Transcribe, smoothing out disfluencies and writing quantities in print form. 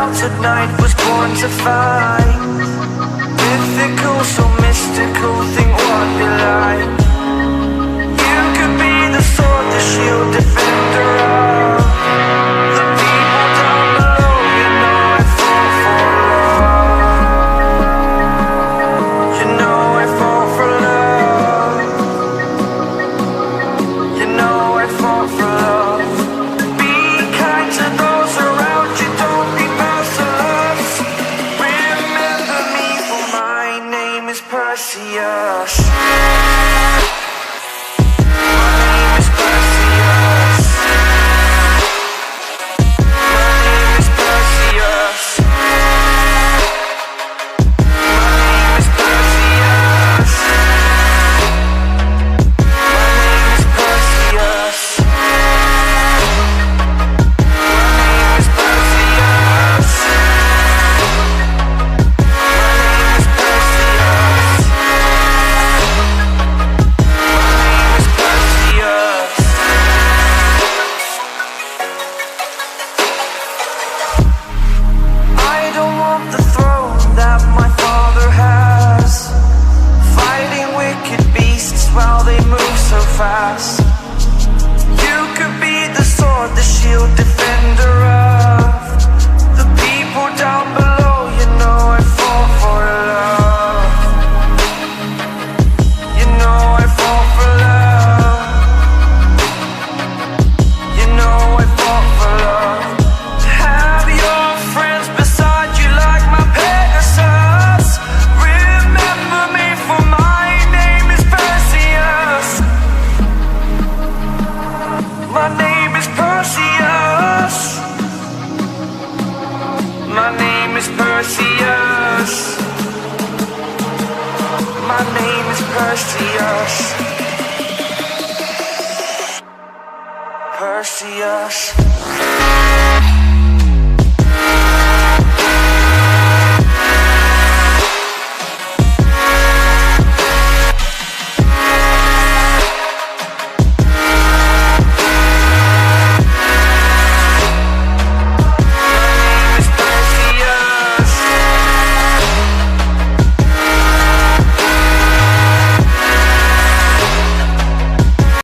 out at night, was born to fight. Mythical, so mystical, think what you like. You could be the sword, the shield, defender of the people down below. You know I fall for love. You know I fall for love. You know I fall for love. Be kind to those around you, don't be merciless. Remember me, for my name is Perseus. While they move so fast, you could be the sword, the shield, defender of the people down below. You know I fall for love. You know I fall for love. You know I fall for love. To have your friends beside you like my Pegasus. Remember me, for my name is Perseus. My name is Perseus. My name is Perseus. My name is Perseus. Perseus.